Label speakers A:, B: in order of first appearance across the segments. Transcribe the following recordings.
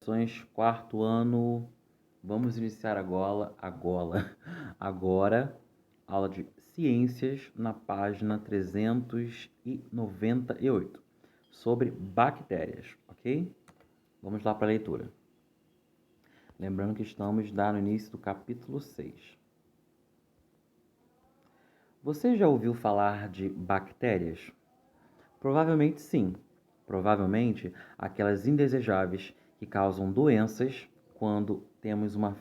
A: Produções, quarto ano. Vamos iniciar agora, aula de ciências na página 398, sobre bactérias, ok? Vamos lá para a leitura. Lembrando que estamos no início do capítulo 6. Você já ouviu falar de bactérias? Provavelmente sim. Provavelmente aquelas indesejáveis que causam doenças quando temos uma...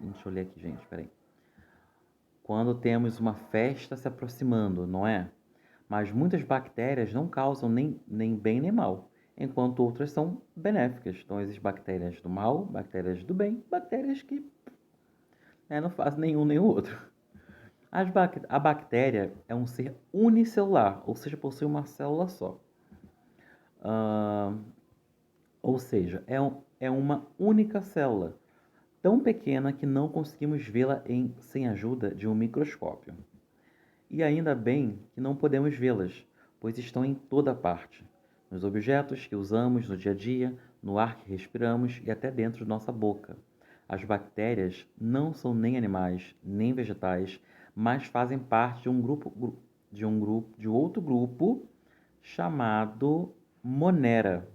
A: Deixa eu ler aqui, gente, peraí. Quando temos uma festa se aproximando, não é? Mas muitas bactérias não causam nem bem nem mal, enquanto outras são benéficas. Então existem bactérias do mal, bactérias do bem, bactérias que não fazem nenhum nem o outro. A bactéria é um ser unicelular, ou seja, possui uma célula só. Ou seja, é uma única célula, tão pequena que não conseguimos vê-la sem ajuda de um microscópio. E ainda bem que não podemos vê-las, pois estão em toda parte, nos objetos que usamos no dia a dia, no ar que respiramos e até dentro de nossa boca. As bactérias não são nem animais, nem vegetais, mas fazem parte de outro grupo chamado Monera.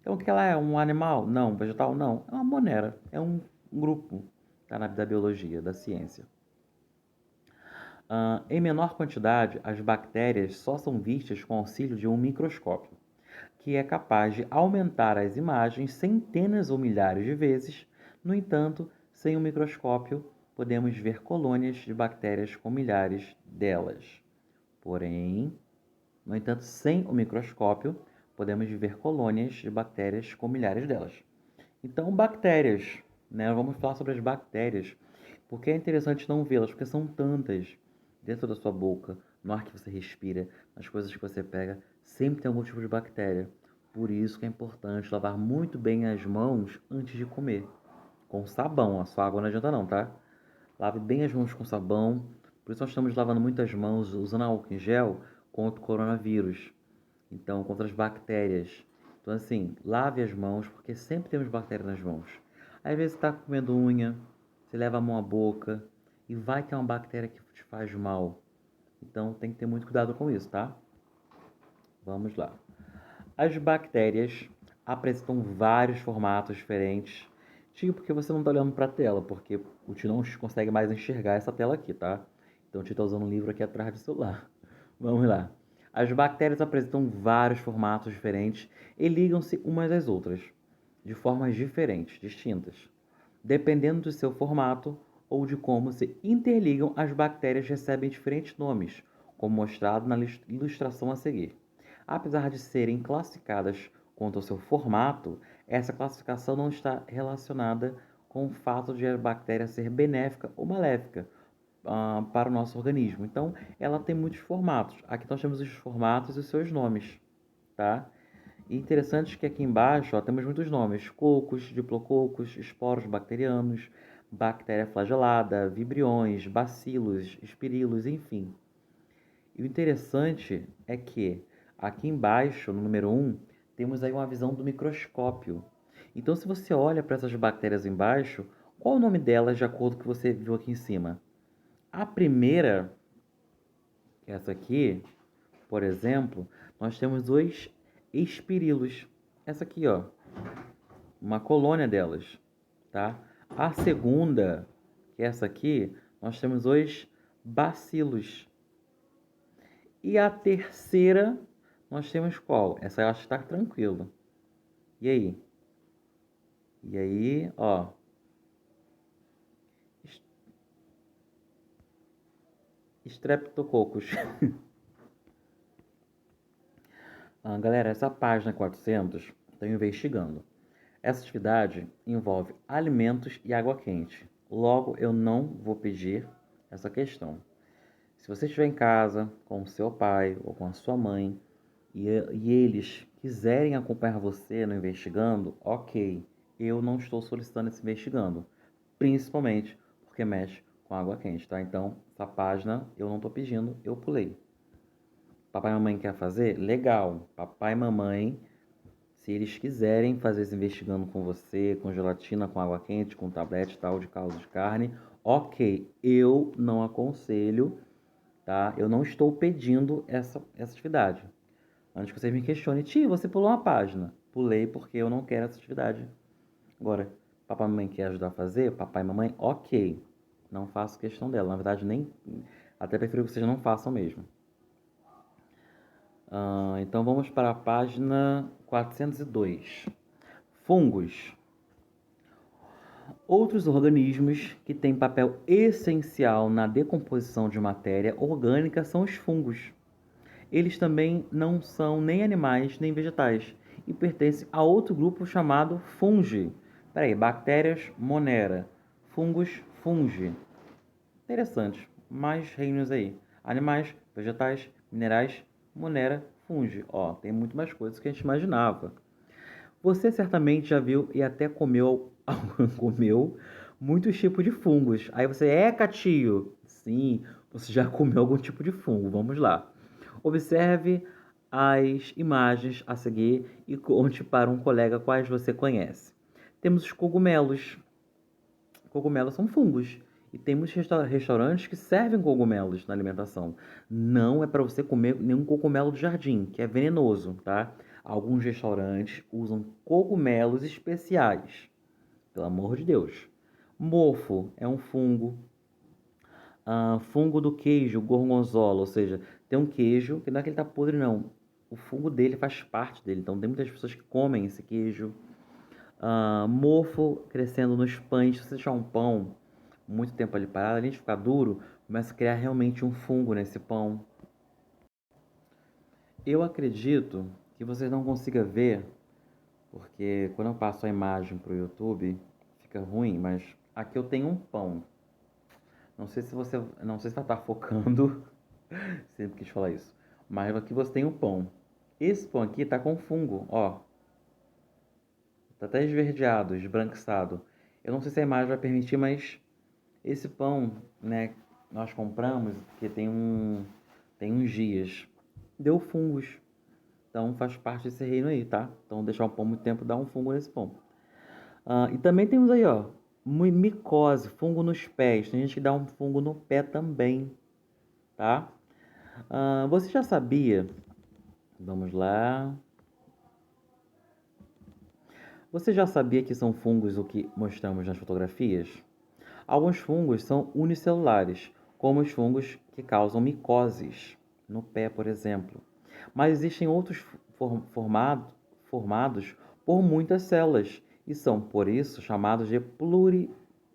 A: Então, o que ela é? Um animal? Não. Vegetal? Não. É uma monera. É um grupo da biologia, da ciência. Em menor quantidade, as bactérias só são vistas com auxílio de um microscópio, que é capaz de aumentar as imagens centenas ou milhares de vezes. No entanto, sem um microscópio, podemos ver colônias de bactérias com milhares delas. Porém, no entanto, sem o microscópio, podemos ver colônias de bactérias com milhares delas. Então, bactérias, né? Vamos falar sobre as bactérias, porque é interessante não vê-las, porque são tantas dentro da sua boca, no ar que você respira, nas coisas que você pega, sempre tem algum tipo de bactéria. Por isso que é importante lavar muito bem as mãos antes de comer, com sabão. A sua água não adianta não, tá? Lave bem as mãos com sabão. Por isso nós estamos lavando muitas mãos, usando álcool em gel contra o coronavírus. Então, contra as bactérias. Então, assim, lave as mãos, porque sempre temos bactérias nas mãos. Às vezes você está comendo unha, você leva a mão à boca e vai que é uma bactéria que te faz mal. Então, tem que ter muito cuidado com isso, tá? Vamos lá. As bactérias apresentam vários formatos diferentes. Tipo, porque você não está olhando para a tela, porque o Tio não consegue mais enxergar essa tela aqui, tá? Então o Tio está usando um livro aqui atrás do celular. Vamos lá. As bactérias apresentam vários formatos diferentes e ligam-se umas às outras, de formas diferentes, distintas. Dependendo do seu formato ou de como se interligam, as bactérias recebem diferentes nomes, como mostrado na ilustração a seguir. Apesar de serem classificadas quanto ao seu formato, essa classificação não está relacionada com o fato de a bactéria ser benéfica ou maléfica para o nosso organismo. Então, ela tem muitos formatos. Aqui nós temos os formatos e os seus nomes, tá? E interessante que aqui embaixo temos muitos nomes: cocos, diplococos, esporos bacterianos, bactéria flagelada, vibriões, bacilos, espirilos, enfim. E o interessante é que aqui embaixo, no número 1, temos aí uma visão do microscópio. Então, se você olha para essas bactérias embaixo, qual o nome delas de acordo com o que você viu aqui em cima? A primeira, essa aqui, por exemplo, nós temos dois espirilos. Essa aqui, ó, uma colônia delas, tá? A segunda, que é essa aqui, nós temos dois bacilos. E a terceira, nós temos qual? Essa eu acho que está tranquilo. E aí? E aí, ó. Streptococcus. Galera, essa página 400 estou investigando. Essa atividade envolve alimentos e água quente. Logo, eu não vou pedir essa questão. Se você estiver em casa com o seu pai ou com a sua mãe e eles quiserem acompanhar você no investigando, ok. Eu não estou solicitando esse investigando, principalmente porque mexe com água quente, tá? Então, essa página eu não estou pedindo, eu pulei. Papai e mamãe quer fazer? Legal. Papai e mamãe, Se eles quiserem fazer esse investigando com você, com gelatina, com água quente, com tablete tal de caldo de carne, ok. Eu não aconselho, tá? Eu não estou pedindo essa atividade. Antes que vocês me questionem, tio, você pulou uma página. Pulei porque eu não quero essa atividade. Agora, papai e mamãe quer ajudar a fazer? Papai e mamãe, ok. Não faço questão dela. Na verdade, nem. Até prefiro que vocês não façam mesmo. Então vamos para a página 402. Fungos. Outros organismos que têm papel essencial na decomposição de matéria orgânica são os fungos. Eles também não são nem animais nem vegetais e pertencem a outro grupo chamado fungi. Peraí, bactérias, monera, fungos, fungi. Interessante. Mais reinos aí. Animais, vegetais, minerais, monera, fungi. Ó, tem muito mais coisas que a gente imaginava. Você certamente já viu e até comeu, comeu muitos tipos de fungos. Aí você, Catio? Sim, você já comeu algum tipo de fungo. Vamos lá. Observe as imagens a seguir e conte para um colega quais você conhece. Temos os cogumelos. Cogumelos são fungos. E temos restaurantes que servem cogumelos na alimentação. Não é para você comer nenhum cogumelo de jardim, que é venenoso, tá? Alguns restaurantes usam cogumelos especiais. Pelo amor de Deus. Mofo é um fungo. Fungo do queijo, gorgonzola, ou seja, tem um queijo que não é que ele tá podre, não. O fungo dele faz parte dele. Então tem muitas pessoas que comem esse queijo. Mofo crescendo nos pães. Se você deixar um pão muito tempo ali parado, além de ficar duro, começa a criar realmente um fungo nesse pão. Eu acredito que vocês não consigam ver, porque quando eu passo a imagem para o YouTube, fica ruim, mas aqui eu tenho um pão. Não sei se vai estar focando, sempre quis falar isso, mas aqui você tem um pão. Esse pão aqui tá com fungo, ó. Tá até esverdeado, esbranquiçado. Eu não sei se a imagem vai permitir, mas esse pão, né, nós compramos, que tem uns dias, deu fungos. Então faz parte desse reino aí, tá? Então deixar um pão muito tempo dá um fungo nesse pão. E também temos aí, ó, micose, fungo nos pés. Tem gente que dá um fungo no pé também, tá? Você já sabia? Vamos lá. Você já sabia que são fungos o que mostramos nas fotografias? Alguns fungos são unicelulares, como os fungos que causam micoses, no pé, por exemplo. Mas existem outros formados por muitas células e são, por isso, chamados de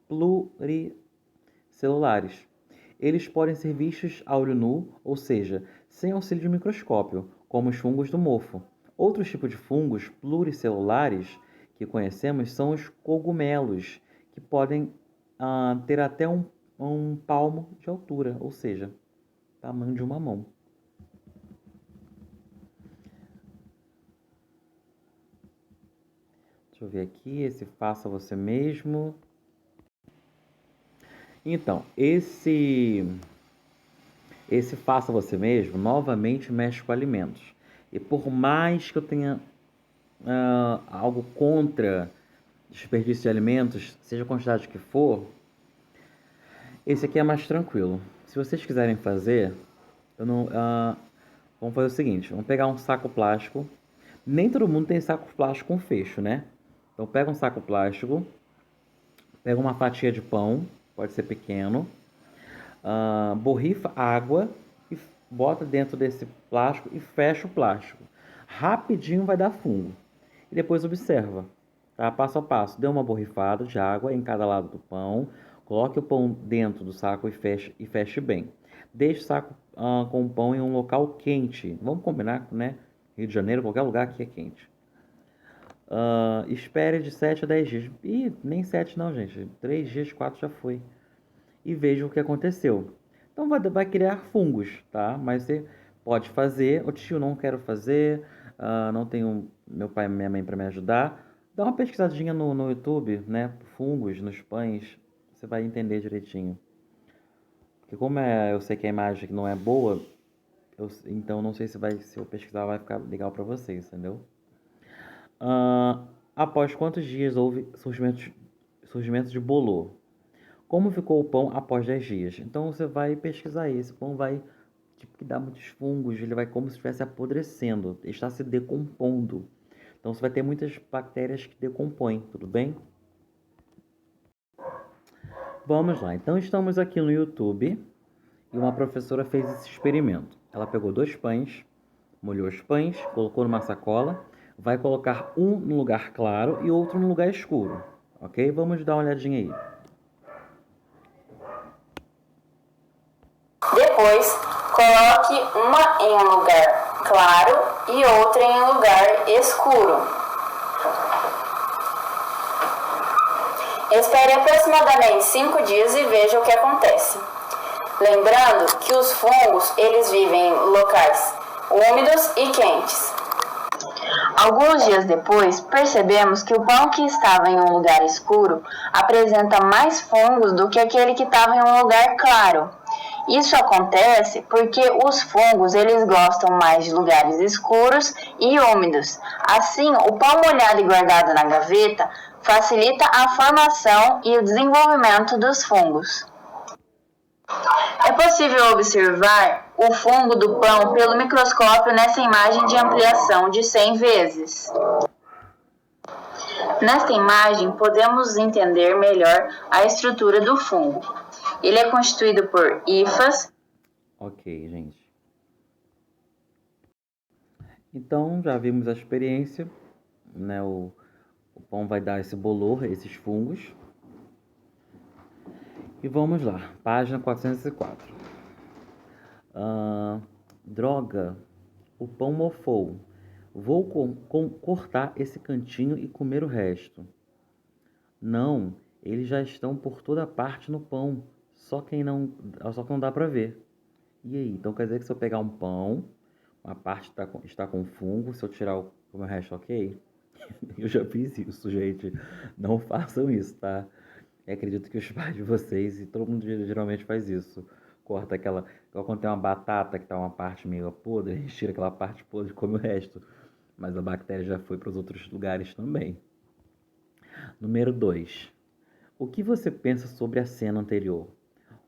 A: pluricelulares. Eles podem ser vistos a olho nu, ou seja, sem auxílio de microscópio, como os fungos do mofo. Outros tipos de fungos pluricelulares que conhecemos são os cogumelos, que podem ter até um palmo de altura, ou seja, tamanho de uma mão. Deixa eu ver aqui, esse faça você mesmo. Então, esse faça você mesmo novamente mexe com alimentos. E por mais que eu tenha algo contra desperdício de alimentos, seja a quantidade que for, esse aqui é mais tranquilo. Se vocês quiserem fazer, eu não, vamos fazer o seguinte: vamos pegar um saco plástico. Nem todo mundo tem saco plástico com fecho, né? Então pega um saco plástico, pega uma fatia de pão, pode ser pequeno, borrifa água e bota dentro desse plástico e fecha o plástico. Rapidinho vai dar fungo. E depois observa, tá? Passo a passo. Dê uma borrifada de água em cada lado do pão. Coloque o pão dentro do saco e feche bem. Deixe o saco com o pão em um local quente. Vamos combinar, né? Rio de Janeiro, qualquer lugar aqui é quente. Espere de 7 a 10 dias. Ih, nem 7 não, gente. 3 dias, 4 já foi. E veja o que aconteceu. Então vai criar fungos, tá? Mas você pode fazer. O tio, não quero fazer. Não tenho meu pai e minha mãe para me ajudar. Dá uma pesquisadinha no YouTube, né? Fungos nos pães. Você vai entender direitinho. Porque como eu sei que a imagem aqui não é boa, então não sei se eu pesquisar vai ficar legal para vocês, entendeu? Após quantos dias houve surgimento de bolor? Como ficou o pão após 10 dias? Então você vai pesquisar isso. Esse pão vai que dá muitos fungos, ele vai como se estivesse apodrecendo, está se decompondo. Então você vai ter muitas bactérias que decompõem, tudo bem? Vamos lá. Então estamos aqui no YouTube e uma professora fez esse experimento. Ela pegou 2 pães, molhou os pães, colocou numa sacola, vai colocar um no lugar claro e outro no lugar escuro, ok? Vamos dar uma olhadinha aí.
B: Depois, coloque uma em um lugar claro e outra em um lugar escuro. Espere aproximadamente 5 dias e veja o que acontece. Lembrando que os fungos, eles vivem em locais úmidos e quentes. Alguns dias depois, percebemos que o pão que estava em um lugar escuro apresenta mais fungos do que aquele que estava em um lugar claro. Isso acontece porque os fungos eles gostam mais de lugares escuros e úmidos. Assim, o pão molhado e guardado na gaveta facilita a formação e o desenvolvimento dos fungos. É possível observar o fungo do pão pelo microscópio nessa imagem de ampliação de 100 vezes. Nesta imagem, podemos entender melhor a estrutura do fungo. Ele é constituído por hifas.
A: Ok, gente. Então, já vimos a experiência, né? O pão vai dar esse bolor, esses fungos. E vamos lá, página 404. Droga, o pão mofou. Vou cortar esse cantinho e comer o resto. Não, eles já estão por toda parte no pão, só que não dá para ver. E aí, então quer dizer que se eu pegar um pão, uma parte está com fungo, se eu tirar o meu resto, ok? Eu já fiz isso, gente. Não façam isso, tá? Eu acredito que os pais de vocês, e todo mundo geralmente faz isso. Corta aquela. Quando tem uma batata que tá uma parte meio podre, a gente tira aquela parte podre e come o resto. Mas a bactéria já foi para os outros lugares também. Número 2. O que você pensa sobre a cena anterior?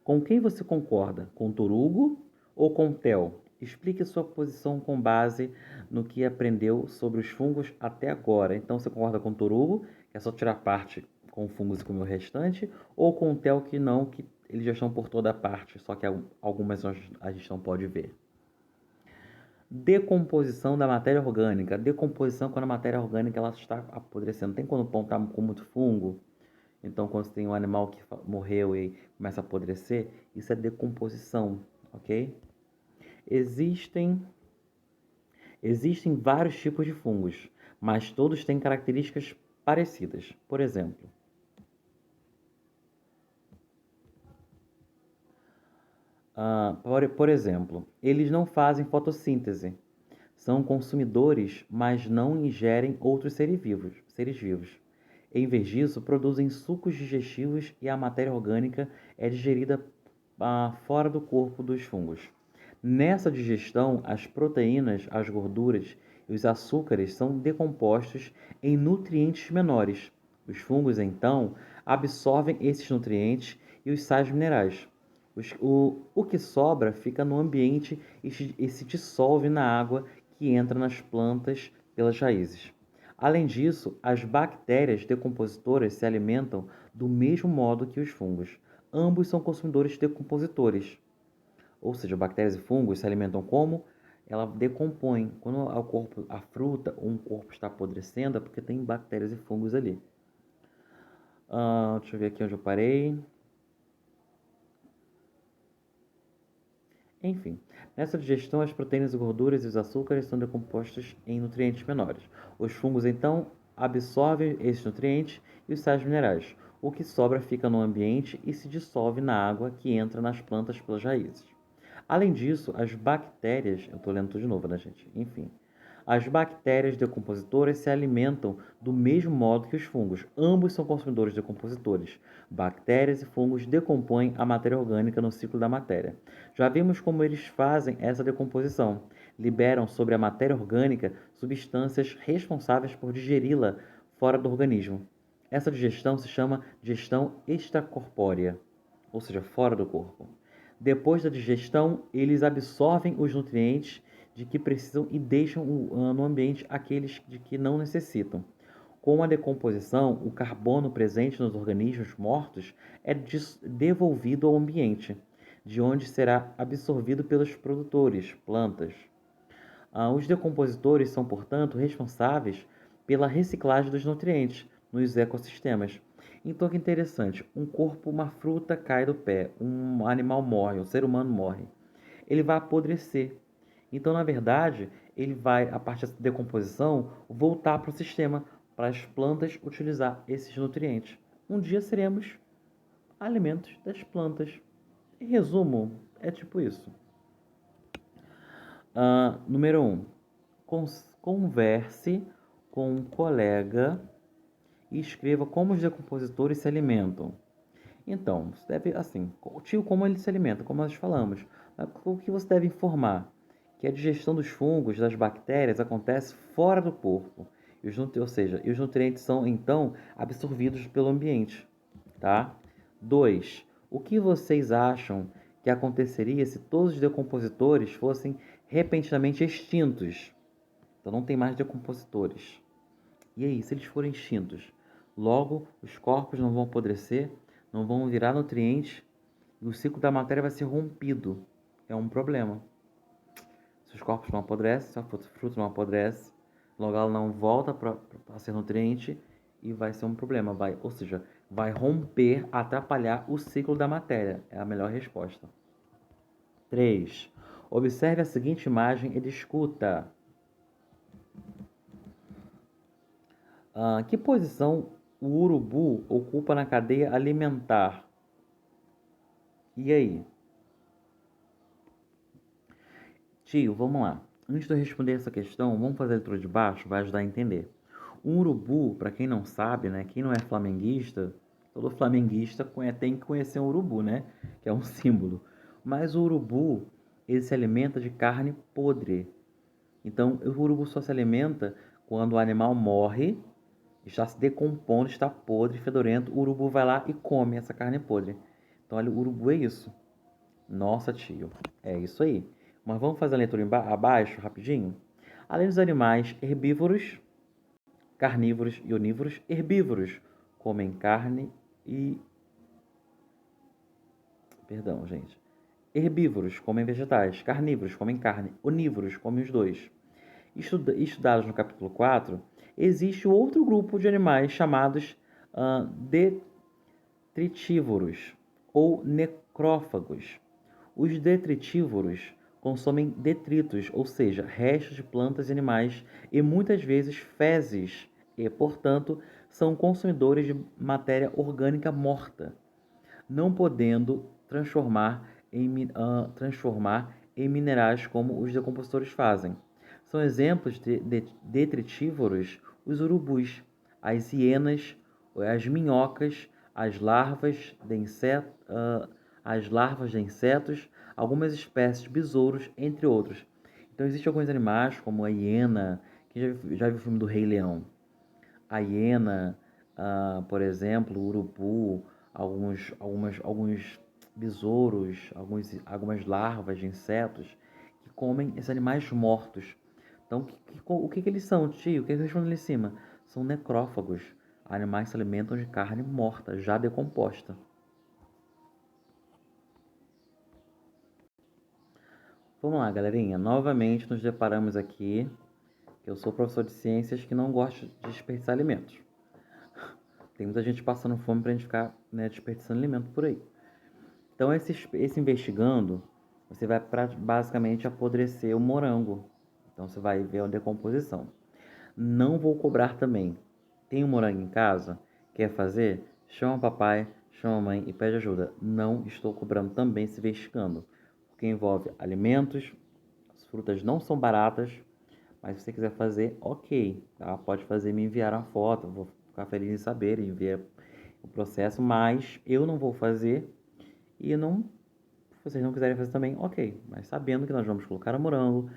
A: Com quem você concorda? Com Torugo ou com Theo? Explique sua posição com base no que aprendeu sobre os fungos até agora. Então você concorda com Torugo, que é só tirar parte com fungos e comer o restante, ou com Theo que não, que eles já estão por toda parte, só que algumas a gente não pode ver. Decomposição da matéria orgânica. Decomposição quando a matéria orgânica ela está apodrecendo. Tem quando o pão está com muito fungo? Então, quando você tem um animal que morreu e começa a apodrecer, isso é decomposição, ok? Existem vários tipos de fungos, mas todos têm características parecidas. Por exemplo, eles não fazem fotossíntese. São consumidores, mas não ingerem outros seres vivos. Em vez disso, produzem sucos digestivos e a matéria orgânica é digerida fora do corpo dos fungos. Nessa digestão, as proteínas, as gorduras e os açúcares são decompostos em nutrientes menores. Os fungos, então, absorvem esses nutrientes e os sais minerais. O que sobra fica no ambiente e se dissolve na água que entra nas plantas pelas raízes. Além disso, as bactérias decompositoras se alimentam do mesmo modo que os fungos. Ambos são consumidores decompositores. Ou seja, bactérias e fungos se alimentam como? Ela decompõe. Quando a fruta ou um corpo está apodrecendo, é porque tem bactérias e fungos ali. Deixa eu ver aqui onde eu parei. Enfim, nessa digestão, as proteínas, gorduras e os açúcares são decompostos em nutrientes menores. Os fungos, então, absorvem esses nutrientes e os sais minerais. O que sobra fica no ambiente e se dissolve na água que entra nas plantas pelas raízes. Além disso, as bactérias... Eu estou lendo tudo de novo, né, gente? Enfim. As bactérias decompositoras se alimentam do mesmo modo que os fungos. Ambos são consumidores decompositores. Bactérias e fungos decompõem a matéria orgânica no ciclo da matéria. Já vimos como eles fazem essa decomposição. liberam sobre a matéria orgânica substâncias responsáveis por digeri-la fora do organismo. Essa digestão se chama digestão extracorpórea, ou seja, fora do corpo. Depois da digestão, eles absorvem os nutrientes de que precisam e deixam no ambiente aqueles de que não necessitam. Com a decomposição, o carbono presente nos organismos mortos é devolvido ao ambiente, de onde será absorvido pelos produtores, plantas. Os decompositores são, portanto, responsáveis pela reciclagem dos nutrientes nos ecossistemas. Então, que interessante, uma fruta cai do pé, um animal morre, um ser humano morre. Ele vai apodrecer. Então, na verdade, ele vai, a partir da decomposição, voltar para o sistema, para as plantas utilizar esses nutrientes. Um dia seremos alimentos das plantas. Em resumo, é tipo isso. Número 1. Converse com um colega e escreva como os decompositores se alimentam. Então, você deve, assim, como ele se alimenta, como nós falamos. O que você deve informar? Que a digestão dos fungos, das bactérias, acontece fora do corpo. Ou seja, os nutrientes são, então, absorvidos pelo ambiente. Tá? 2. O que vocês acham que aconteceria se todos os decompositores fossem repentinamente extintos? Então, não tem mais decompositores. E aí, se eles forem extintos? Logo, os corpos não vão apodrecer, não vão virar nutrientes e o ciclo da matéria vai ser rompido. É um problema. Se os corpos não apodrecem, se a fruta não apodrece, logo ela não volta para ser nutriente e vai ser um problema. Ou seja, vai romper, atrapalhar o ciclo da matéria. É a melhor resposta. 3. Observe a seguinte imagem e discuta. Que posição o urubu ocupa na cadeia alimentar? E aí? Tio, vamos lá. Antes de eu responder essa questão, vamos fazer a leitura de baixo, vai ajudar a entender. Um urubu, para quem não sabe, né, quem não é flamenguista, todo flamenguista tem que conhecer um urubu, né, que é um símbolo. Mas o urubu, ele se alimenta de carne podre. Então, o urubu só se alimenta quando o animal morre, está se decompondo, está podre, fedorento, o urubu vai lá e come essa carne podre. Então, olha, o urubu é isso. Nossa, tio, é isso aí. Mas vamos fazer a leitura abaixo, rapidinho? Além dos animais herbívoros, carnívoros e onívoros, herbívoros comem carne e... Perdão, gente. Herbívoros comem vegetais, carnívoros comem carne, onívoros comem os dois. Estudados no capítulo 4, existe outro grupo de animais chamados detritívoros ou necrófagos. Os detritívoros consomem detritos, ou seja, restos de plantas e animais, e muitas vezes fezes, e, portanto, são consumidores de matéria orgânica morta, não podendo transformar em minerais como os decompositores fazem. São exemplos de detritívoros os urubus, as hienas, as minhocas, as larvas de insetos, algumas espécies de besouros, entre outros. Então existem alguns animais, como a hiena, que já viu o filme do Rei Leão. A hiena, por exemplo, o urubu, alguns besouros, algumas larvas de insetos que comem esses animais mortos. Então, o que eles são, tio? O que eles respondem ali em cima? São necrófagos. Animais que se alimentam de carne morta, já decomposta. Vamos lá, galerinha. Novamente nos deparamos aqui que eu sou professor de ciências que não gosta de desperdiçar alimentos. Tem muita gente passando fome pra gente ficar, né, desperdiçando alimento por aí. Então, esse investigando, você vai basicamente apodrecer o morango. Então, você vai ver a decomposição. Não vou cobrar também. Tem um morango em casa? Quer fazer? Chama o papai, chama a mãe e pede ajuda. Não estou cobrando também se investigando. Porque envolve alimentos, as frutas não são baratas, mas se você quiser fazer, ok, tá? Pode fazer, me enviar a foto, vou ficar feliz em saber, enviar o processo, mas eu não vou fazer e não, se vocês não quiserem fazer também, ok, mas sabendo que nós vamos colocar o morango,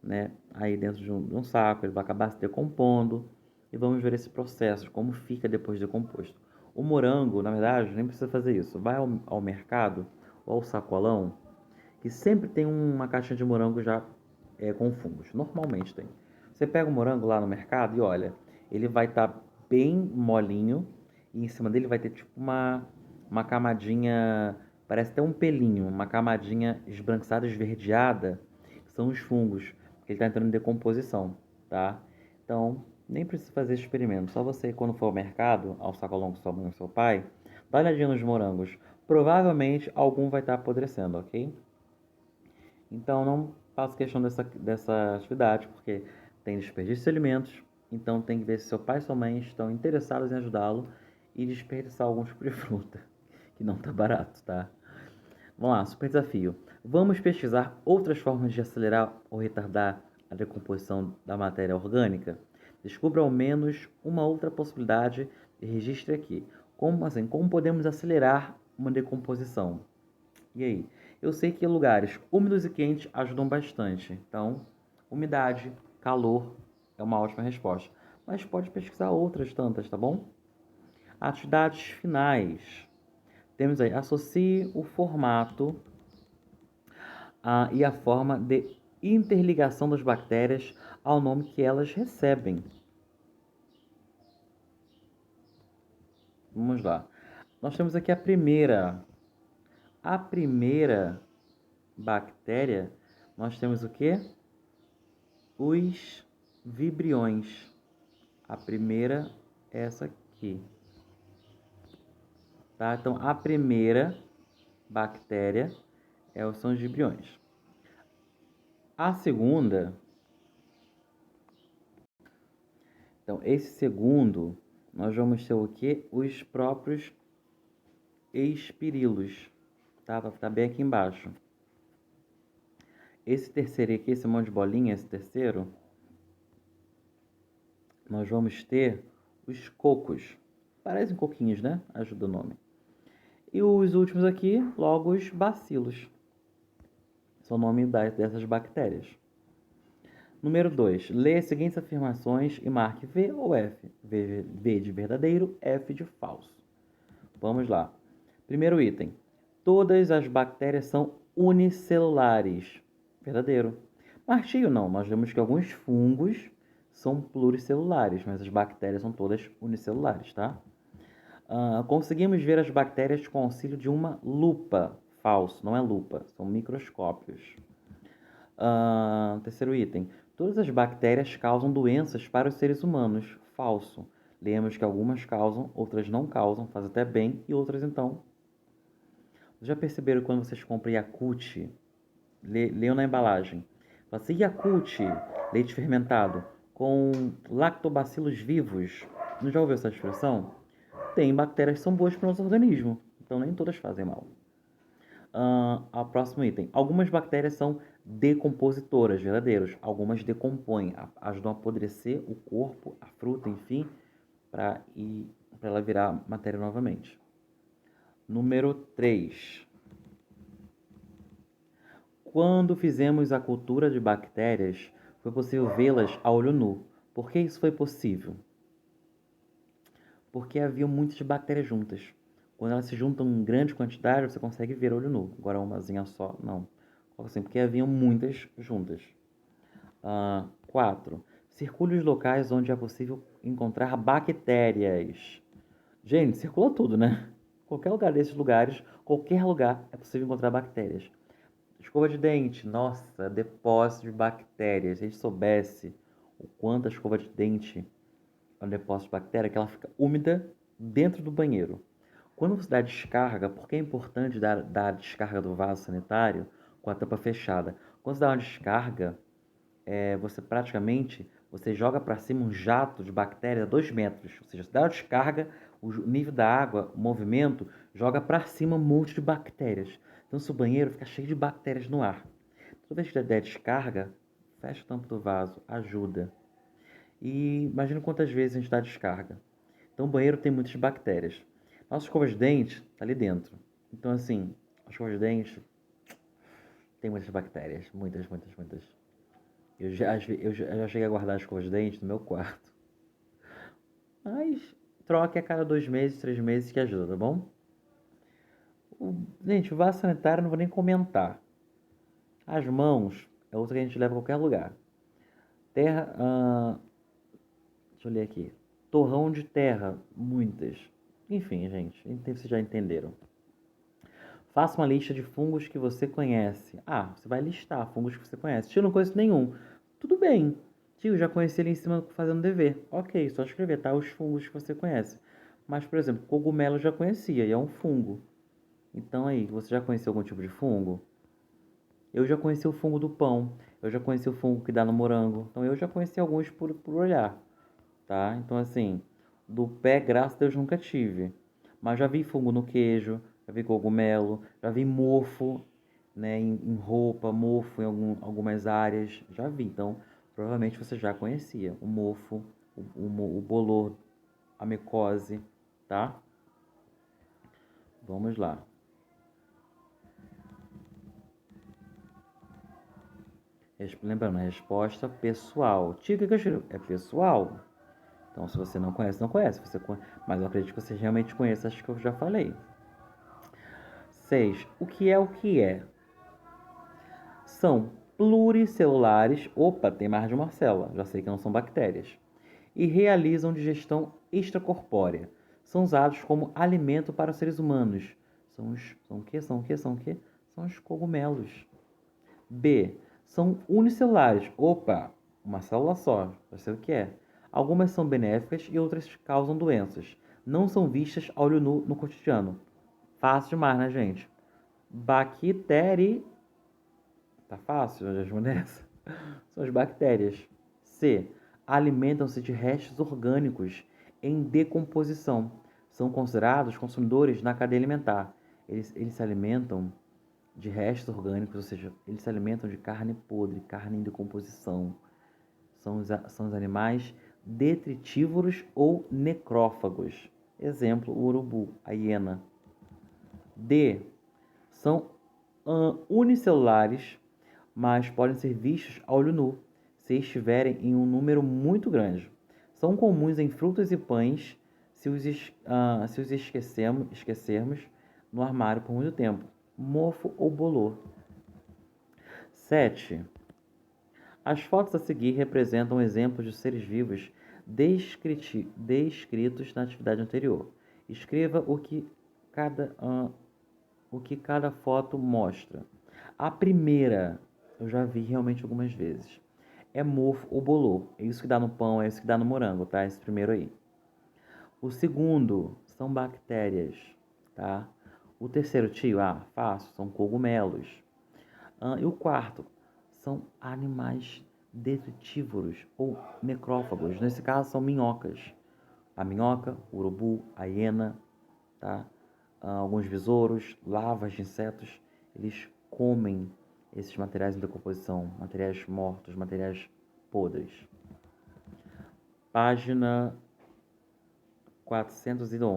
A: né, aí dentro de um saco, ele vai acabar se decompondo. E vamos ver esse processo, como fica depois de decomposto. O morango, na verdade, nem precisa fazer isso. Vai ao mercado ou ao sacolão, que sempre tem uma caixinha de morango já com fungos. Normalmente tem. Você pega o morango lá no mercado e olha, ele vai estar bem molinho e em cima dele vai ter tipo uma camadinha, parece até um pelinho, uma camadinha esbranquiçada, esverdeada, que são os fungos, que ele está entrando em decomposição, tá? Então, nem precisa fazer esse experimento, só você, quando for ao mercado, ao sacolão com sua mãe ou seu pai, dá uma olhadinha nos morangos. Provavelmente algum vai estar apodrecendo, ok? Então não faço questão dessa atividade, porque tem desperdício de alimentos, então tem que ver se seu pai e sua mãe estão interessados em ajudá-lo e desperdiçar algum tipo de fruta, que não está barato, tá? Vamos lá, super desafio. Vamos pesquisar outras formas de acelerar ou retardar a decomposição da matéria orgânica? Descubra ao menos uma outra possibilidade e registre aqui. Como podemos acelerar uma decomposição? E aí? Eu sei que lugares úmidos e quentes ajudam bastante. Então, umidade, calor é uma ótima resposta. Mas pode pesquisar outras tantas, tá bom? Atividades finais. Temos aí, associe o formato e a forma de interligação das bactérias ao nome que elas recebem. Vamos lá. Nós temos aqui a primeira. A primeira bactéria, nós temos o quê? Os vibriões. A primeira é essa aqui. Tá? Então, a primeira bactéria são os vibriões. A segunda, então, esse segundo, nós vamos ter o quê? Os próprios espirilos. Tá? Vai ficar bem aqui embaixo. Esse terceiro aqui, esse monte de bolinha, esse terceiro, nós vamos ter os cocos. Parecem coquinhos, né? Ajuda o nome. E os últimos aqui, logo os bacilos. São o nome dessas bactérias. Número 2. Lê as seguintes afirmações e marque V ou F. V de verdadeiro, F de falso. Vamos lá. Primeiro item. Todas as bactérias são unicelulares. Verdadeiro. Martinho não. Nós vemos que alguns fungos são pluricelulares, mas as bactérias são todas unicelulares, tá? Conseguimos ver as bactérias com auxílio de uma lupa. Falso, não é lupa, são microscópios. Terceiro item. Todas as bactérias causam doenças para os seres humanos. Falso. Lemos que algumas causam, outras não causam, faz até bem, e outras então. Já perceberam quando vocês compram Yakult? Leiam na embalagem. Fala assim, Yakult, leite fermentado, com lactobacilos vivos. Não já ouviu essa expressão? Tem bactérias que são boas para o nosso organismo, então nem todas fazem mal. Ao próximo item. Algumas bactérias são decompositoras, verdadeiros. Algumas decompõem, ajudam a apodrecer o corpo, a fruta, enfim, para ela virar matéria novamente. Número 3. Quando fizemos a cultura de bactérias, foi possível vê-las a olho nu. Por que isso foi possível? Porque havia muitas bactérias juntas. Quando elas se juntam em grande quantidade, você consegue ver a olho nu. Agora umazinha só, não. Assim, porque haviam muitas juntas. 4. Circule os locais onde é possível encontrar bactérias. Gente, circula tudo, né? Qualquer lugar desses lugares, qualquer lugar é possível encontrar bactérias. Escova de dente, nossa, depósito de bactérias. Se a gente soubesse o quanto a escova de dente é um depósito de bactéria, que ela fica úmida dentro do banheiro. Quando você dá descarga, porque é importante dar a descarga do vaso sanitário com a tampa fechada? Quando você dá uma descarga, você joga para cima um jato de bactéria a 2 metros. Ou seja, você dá uma descarga, o nível da água, o movimento, joga para cima um monte de bactérias. Então, se o banheiro fica cheio de bactérias no ar. Toda vez que der descarga, fecha a tampa do vaso, ajuda. E imagina quantas vezes a gente dá descarga. Então, o banheiro tem muitas bactérias. Nossa escova de dente está ali dentro. Então, assim, a escova de dente tem muitas bactérias. Muitas, muitas, muitas. Eu já cheguei a guardar as escovas de dente no meu quarto. Mas troque a cada 2 meses, 3 meses que ajuda, tá bom? Gente, o vaso sanitário eu não vou nem comentar. As mãos é outra que a gente leva a qualquer lugar. Terra. Deixa eu ler aqui. Torrão de terra, muitas. Enfim, gente, vocês já entenderam. Faça uma lista de fungos que você conhece. Ah, você vai listar fungos que você conhece. Tio, não conheço nenhum. Tudo bem. Tio, já conheci ele em cima fazendo dever. Ok, só escrever, tá? Os fungos que você conhece. Mas, por exemplo, cogumelo eu já conhecia e é um fungo. Então aí, você já conheceu algum tipo de fungo? Eu já conheci o fungo do pão. Eu já conheci o fungo que dá no morango. Então eu já conheci alguns por olhar, tá? Então assim, do pé, graças a Deus, nunca tive. Mas já vi fungo no queijo, já vi cogumelo, já vi mofo, né, em roupa, mofo em algumas áreas. Já vi. Então, provavelmente você já conhecia o mofo, o bolor, a micose, tá? Vamos lá. Lembrando, a resposta pessoal. Tica que eu escrevo é pessoal. Então, se você não conhece, não conhece. Mas eu acredito que você realmente conheça, acho que eu já falei. 6. O que é o que é? São pluricelulares. Opa, tem mais de uma célula. Já sei que não são bactérias. E realizam digestão extracorpórea. São usados como alimento para os seres humanos. São o quê? São o quê? São o quê? São os cogumelos. B. São unicelulares. Opa, uma célula só. Já sei o que é. Algumas são benéficas e outras causam doenças. Não são vistas a olho nu no cotidiano. Fácil demais, né, gente? Bactéria. Tá fácil de responder essa? São as bactérias. C. Alimentam-se de restos orgânicos em decomposição. São considerados consumidores na cadeia alimentar. Eles se alimentam de restos orgânicos, ou seja, eles se alimentam de carne podre, carne em decomposição. São os animais detritívoros ou necrófagos. Exemplo, o urubu, a hiena. D. São unicelulares, mas podem ser vistos a olho nu, se estiverem em um número muito grande. São comuns em frutas e pães se os esquecermos no armário por muito tempo. Mofo ou bolor. 7. As fotos a seguir representam exemplos de seres vivos descritos na atividade anterior. Escreva o que cada foto mostra. A primeira, eu já vi realmente algumas vezes. É mofo ou bolor. É isso que dá no pão, é isso que dá no morango, tá? Esse primeiro aí. O segundo são bactérias, tá? O terceiro, tio, fácil, são cogumelos. E o quarto são animais detritívoros ou necrófagos. Nesse caso, são minhocas. A minhoca, o urubu, a hiena, tá? Alguns besouros, larvas de insetos, eles comem esses materiais em decomposição, materiais mortos, materiais podres. Página 411.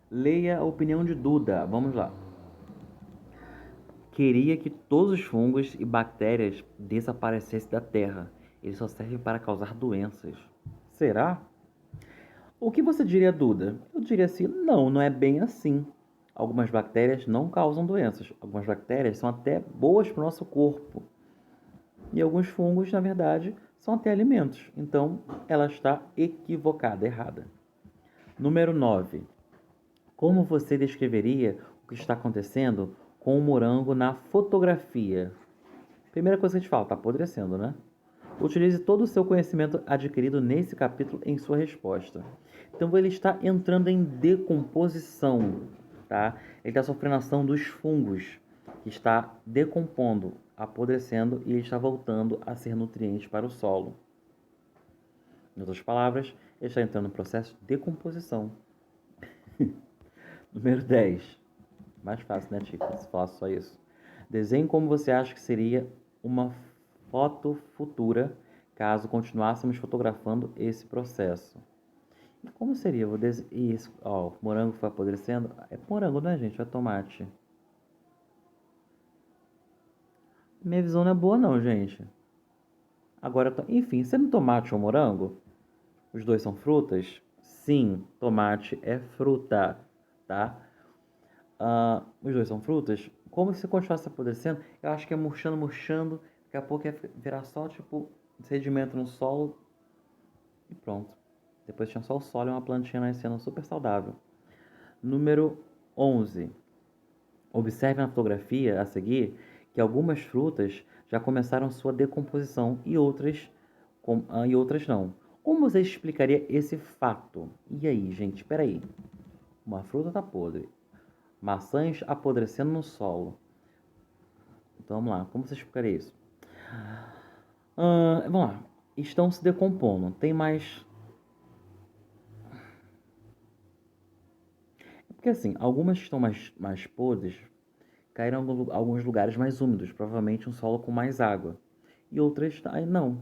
A: Leia a opinião de Duda. Vamos lá. Queria que todos os fungos e bactérias desaparecessem da Terra. Eles só servem para causar doenças. Será? O que você diria, Duda? Eu diria assim, não é bem assim. Algumas bactérias não causam doenças. Algumas bactérias são até boas para o nosso corpo. E alguns fungos, na verdade, são até alimentos. Então, ela está equivocada, errada. Número 9. Como você descreveria o que está acontecendo com o morango na fotografia? Primeira coisa que a gente fala, está apodrecendo, né? Utilize todo o seu conhecimento adquirido nesse capítulo em sua resposta. Então ele está entrando em decomposição, tá? Ele está sofrendo ação dos fungos, que está decompondo, apodrecendo e ele está voltando a ser nutriente para o solo. Em outras palavras, ele está entrando no processo de decomposição. Número 10. Mais fácil, né, Tica? Se falar só isso. Desenhe como você acha que seria uma foto futura caso continuássemos fotografando esse processo. E como seria? Isso, ó, o morango foi apodrecendo. É morango, né, gente? É tomate. Minha visão não é boa, não, gente. Agora, enfim, sendo tomate ou morango, os dois são frutas? Sim, tomate é fruta, tá? Os dois são frutas. Como se continuasse apodrecendo, eu acho que é murchando, murchando. Daqui a pouco ia virar só, tipo, sedimento no solo e pronto. Depois tinha só o solo e uma plantinha nascendo super saudável. Número 11. Observe na fotografia a seguir que algumas frutas já começaram sua decomposição e outras não. Como você explicaria esse fato? E aí, gente, espera aí. Uma fruta está podre, maçãs apodrecendo no solo. Então vamos lá, como você explicaria isso? Vamos lá. Estão se decompondo. Tem mais. É porque assim, algumas que estão mais podres caíram em alguns lugares mais úmidos, provavelmente um solo com mais água. E outras não.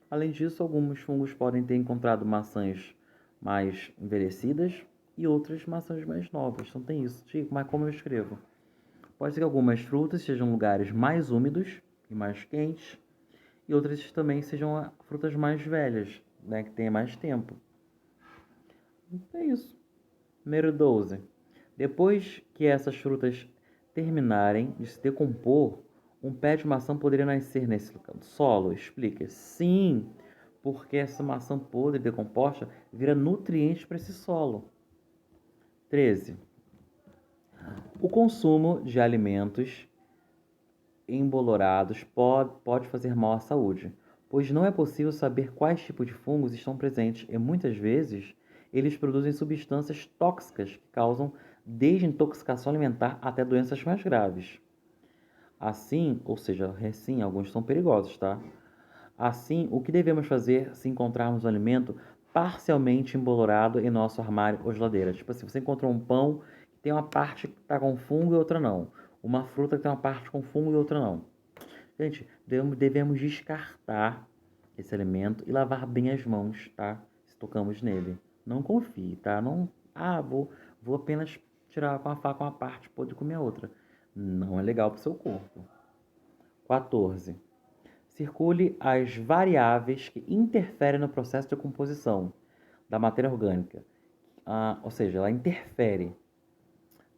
A: Além disso, alguns fungos podem ter encontrado maçãs mais envelhecidas e outras maçãs mais novas. Então tem isso. Tipo, mas como eu escrevo? Pode ser que algumas frutas sejam lugares mais úmidos e mais quentes, e outras também sejam frutas mais velhas, né, que tenham mais tempo. É isso. Número 12. Depois que essas frutas terminarem de se decompor, um pé de maçã poderia nascer nesse solo? Explica. Sim, porque essa maçã podre decomposta vira nutriente para esse solo. 13. O consumo de alimentos embolorados pode fazer mal à saúde, pois não é possível saber quais tipos de fungos estão presentes e muitas vezes eles produzem substâncias tóxicas que causam desde intoxicação alimentar até doenças mais graves. Assim, ou seja, sim, alguns são perigosos, tá? Assim, o que devemos fazer se encontrarmos um alimento parcialmente embolorado em nosso armário ou geladeira? Tipo assim, você encontrou um pão que tem uma parte que está com fungo e outra não. Uma fruta que tem uma parte com fungo e outra não. Gente, devemos descartar esse alimento e lavar bem as mãos, tá? Se tocamos nele. Não confie, tá? Não, vou apenas tirar com a faca uma parte, pode comer a outra. Não é legal para o seu corpo. 14. Circule as variáveis que interferem no processo de composição da matéria orgânica. Ou seja, ela interfere.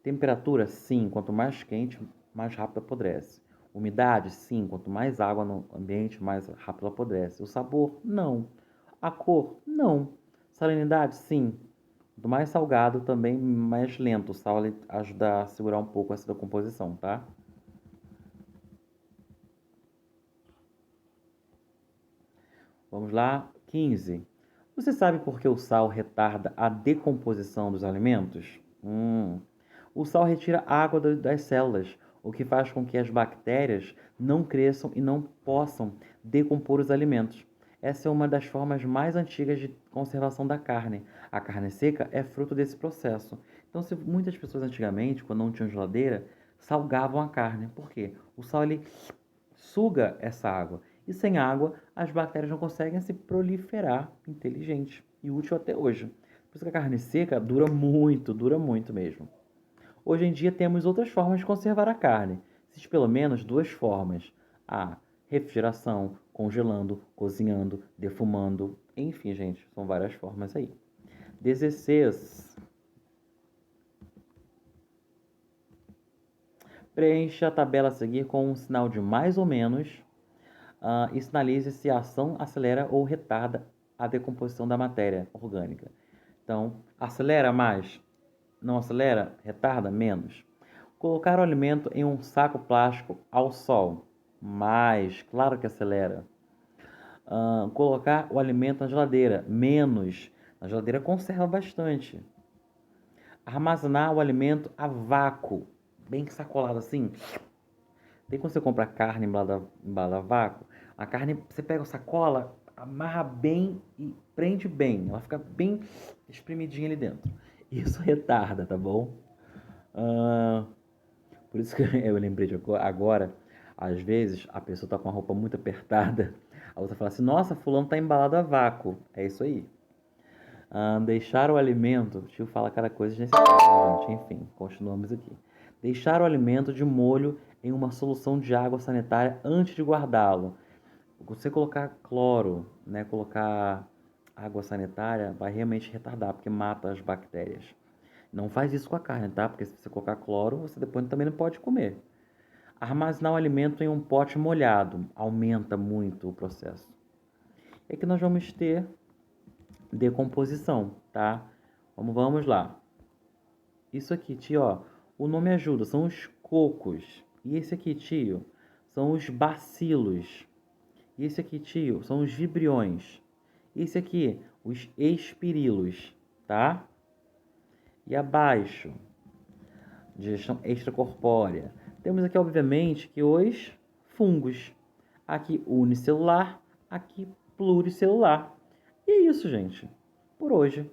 A: Temperatura, sim, quanto mais quente, mais rápido apodrece. Umidade, sim, quanto mais água no ambiente, mais rápido apodrece. O sabor, não. A cor, não. Salinidade, sim. Quanto mais salgado, também mais lento. O sal ajuda a segurar um pouco essa decomposição, tá? Vamos lá. 15. Você sabe por que o sal retarda a decomposição dos alimentos? O sal retira água das células, o que faz com que as bactérias não cresçam e não possam decompor os alimentos. Essa é uma das formas mais antigas de conservação da carne. A carne seca é fruto desse processo. Então, muitas pessoas antigamente, quando não tinham geladeira, salgavam a carne. Por quê? O sal ele suga essa água. E sem água, as bactérias não conseguem se proliferar inteligente e útil até hoje. Por isso que a carne seca dura muito mesmo. Hoje em dia temos outras formas de conservar a carne. Existem pelo menos duas formas: a refrigeração, congelando, cozinhando, defumando, enfim, gente, são várias formas aí. 16. Preencha a tabela a seguir com um sinal de mais ou menos e sinalize se a ação acelera ou retarda a decomposição da matéria orgânica. Então, acelera mais, não acelera, retarda menos. Colocar o alimento em um saco plástico ao sol, mais, claro que acelera. Colocar o alimento na geladeira, menos. Na geladeira conserva bastante. Armazenar o alimento a vácuo, bem sacolado assim. Tem quando você compra carne embalada a vácuo, a carne você pega a sacola, amarra bem e prende bem. Ela fica bem espremidinha ali dentro. Isso retarda, tá bom? Por isso que eu lembrei de agora, às vezes a pessoa tá com a roupa muito apertada, a outra fala assim, nossa, fulano tá embalado a vácuo. É isso aí. Deixar o alimento, o tio fala cada coisa desnecessária, gente. Enfim, continuamos aqui. Deixar o alimento de molho em uma solução de água sanitária antes de guardá-lo. Você colocar cloro, né, colocar água sanitária, vai realmente retardar, porque mata as bactérias. Não faz isso com a carne, tá? Porque se você colocar cloro, você depois também não pode comer. Armazenar o alimento em um pote molhado aumenta muito o processo. É que nós vamos ter decomposição, tá? Vamos lá. Isso aqui, tio, ó, o nome ajuda, são os cocos. E esse aqui, tio, são os bacilos. E esse aqui, tio, são os vibriões. E esse aqui, os espirilos, tá? E abaixo, digestão extracorpórea. Temos aqui, obviamente, que os fungos. Aqui unicelular, aqui pluricelular. E é isso, gente, por hoje.